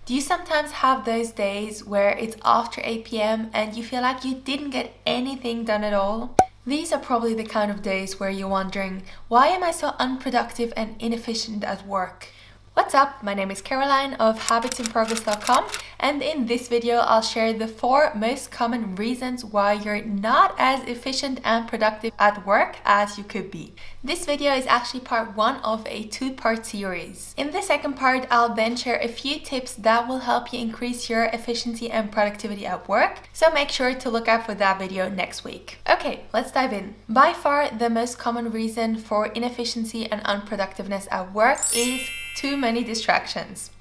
Do you sometimes have those days where it's after 8 p.m. and you feel like you didn't get anything done at all? These are probably the kind of days where you're wondering, why am I so unproductive and inefficient at work? What's up? My name is Caroline of Habitsinprogress.com, and in this video I'll share the 4 most common reasons why you're not as efficient and productive at work as you could be. This video is actually part 1 of a 2-part series. In the second part, I'll then share a few tips that will help you increase your efficiency and productivity at work, so make sure to look out for that video next week. Okay, let's dive in. By far, the most common reason for inefficiency and unproductiveness at work is too many distractions.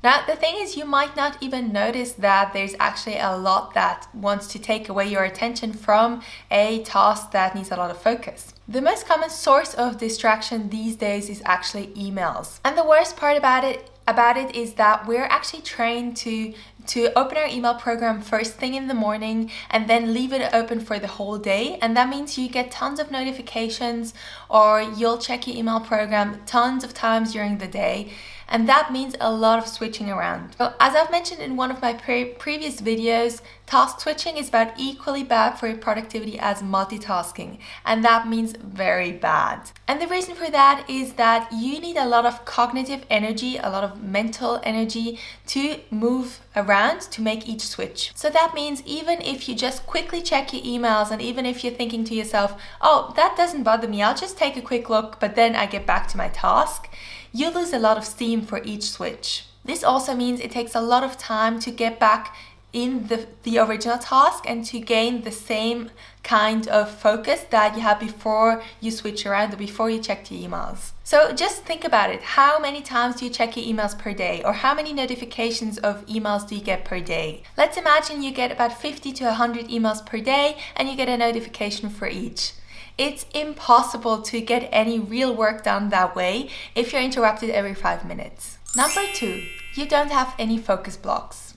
Now, the thing is, you might not even notice that there's actually a lot that wants to take away your attention from a task that needs a lot of focus. The most common source of distraction these days is actually emails. And the worst part about it is that we're actually trained to open our email program first thing in the morning and then leave it open for the whole day. And that means you get tons of notifications, or you'll check your email program tons of times during the day. And that means a lot of switching around. So, as I've mentioned in one of my previous videos, task switching is about equally bad for your productivity as multitasking. And that means very bad. And the reason for that is that you need a lot of cognitive energy, a lot of mental energy to move around to make each switch. So that means even if you just quickly check your emails, and even if you're thinking to yourself, oh, that doesn't bother me, I'll just take a quick look, but then I get back to my task, you lose a lot of steam for each switch. This also means it takes a lot of time to get back in the original task and to gain the same kind of focus that you had before you switch around or before you checked your emails. So just think about it. How many times do you check your emails per day? Or how many notifications of emails do you get per day? Let's imagine you get about 50 to 100 emails per day and you get a notification for each. It's impossible to get any real work done that way if you're interrupted every 5 minutes. Number 2, you don't have any focus blocks.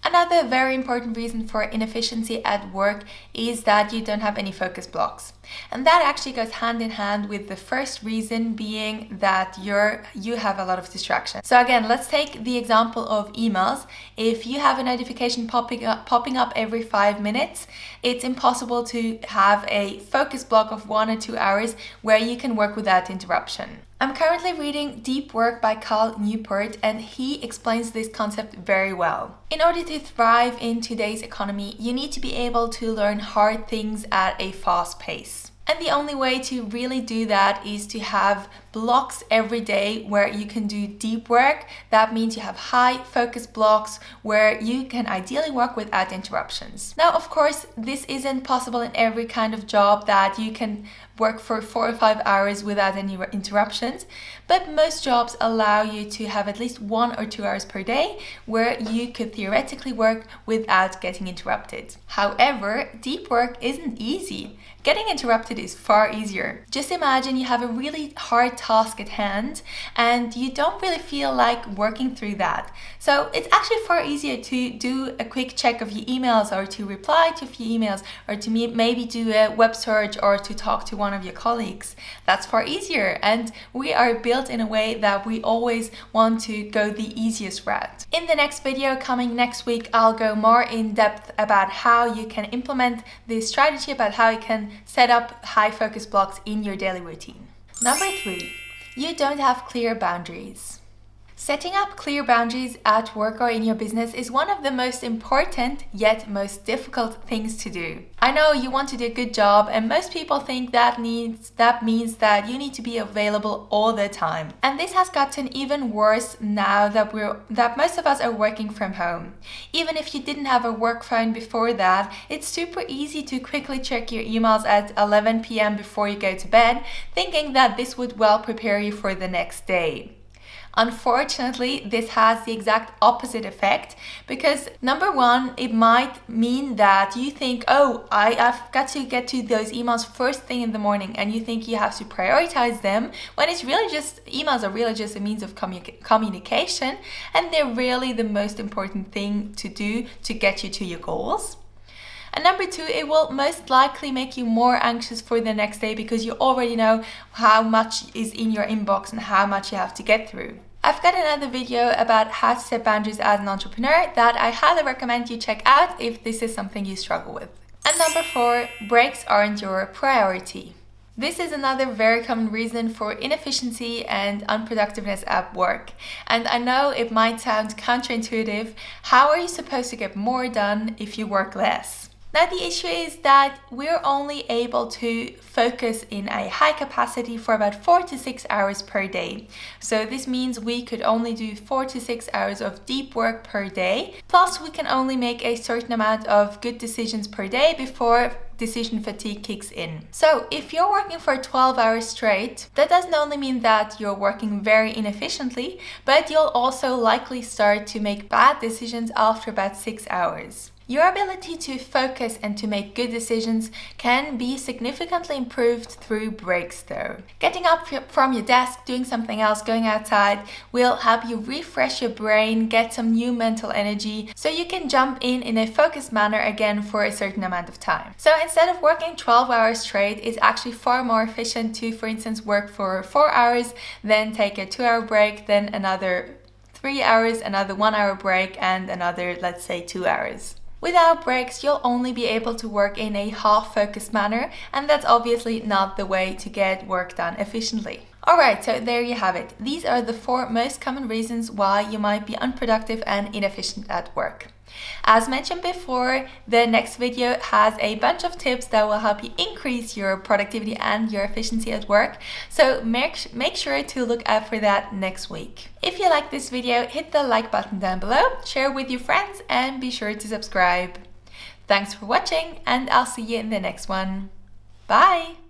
Another very important reason for inefficiency at work is that you don't have any focus blocks. And that actually goes hand in hand with the first reason being that you have a lot of distractions. So again, let's take the example of emails. If you have a notification popping up every 5 minutes, it's impossible to have a focus block of 1 or 2 hours where you can work without interruption. I'm currently reading Deep Work by Cal Newport, and he explains this concept very well. In order to thrive in today's economy, you need to be able to learn hard things at a fast pace. And the only way to really do that is to have blocks every day where you can do deep work. That means you have high focus blocks where you can ideally work without interruptions. Now, of course, this isn't possible in every kind of job that you can work for 4 or 5 hours without any interruptions, but most jobs allow you to have at least 1 or 2 hours per day where you could theoretically work without getting interrupted. However, deep work isn't easy. Getting interrupted is far easier. Just imagine you have a really hard task at hand and you don't really feel like working through that. So it's actually far easier to do a quick check of your emails, or to reply to a few emails, or to maybe do a web search, or to talk to one of your colleagues. That's far easier, and we are built in a way that we always want to go the easiest route. In the next video coming next week, I'll go more in depth about how you can implement this strategy, about how you can set up high focus blocks in your daily routine. Number 3, you don't have clear boundaries. Setting up clear boundaries at work or in your business is one of the most important yet most difficult things to do. I know you want to do a good job, and most people think that means that you need to be available all the time. And this has gotten even worse now that most of us are working from home. Even if you didn't have a work phone before that, it's super easy to quickly check your emails at 11 p.m. before you go to bed, thinking that this would well prepare you for the next day. Unfortunately, this has the exact opposite effect, because number 1, it might mean that you think, oh, I've got to get to those emails first thing in the morning, and you think you have to prioritize them, when it's really just, emails are really just a means of communication, and they're really the most important thing to do to get you to your goals. And number 2, it will most likely make you more anxious for the next day, because you already know how much is in your inbox and how much you have to get through. I've got another video about how to set boundaries as an entrepreneur that I highly recommend you check out if this is something you struggle with. And number 4, breaks aren't your priority. This is another very common reason for inefficiency and unproductiveness at work. And I know it might sound counterintuitive. How are you supposed to get more done if you work less? Now, the issue is that we're only able to focus in a high capacity for about 4 to 6 hours per day. So this means we could only do 4 to 6 hours of deep work per day. Plus, we can only make a certain amount of good decisions per day before decision fatigue kicks in. So if you're working for 12 hours straight, that doesn't only mean that you're working very inefficiently, but you'll also likely start to make bad decisions after about 6 hours. Your ability to focus and to make good decisions can be significantly improved through breaks though. Getting up from your desk, doing something else, going outside will help you refresh your brain, get some new mental energy, so you can jump in a focused manner again for a certain amount of time. So instead of working 12 hours straight, it's actually far more efficient to, for instance, work for 4 hours, then take a 2-hour break, then another 3 hours, another 1-hour break, and another, let's say, 2 hours. Without breaks, you'll only be able to work in a half-focused manner, and that's obviously not the way to get work done efficiently. Alright, so there you have it. These are the 4 most common reasons why you might be unproductive and inefficient at work. As mentioned before, the next video has a bunch of tips that will help you increase your productivity and your efficiency at work, so make sure to look out for that next week. If you like this video, hit the like button down below, share with your friends, and be sure to subscribe. Thanks for watching, and I'll see you in the next one. Bye!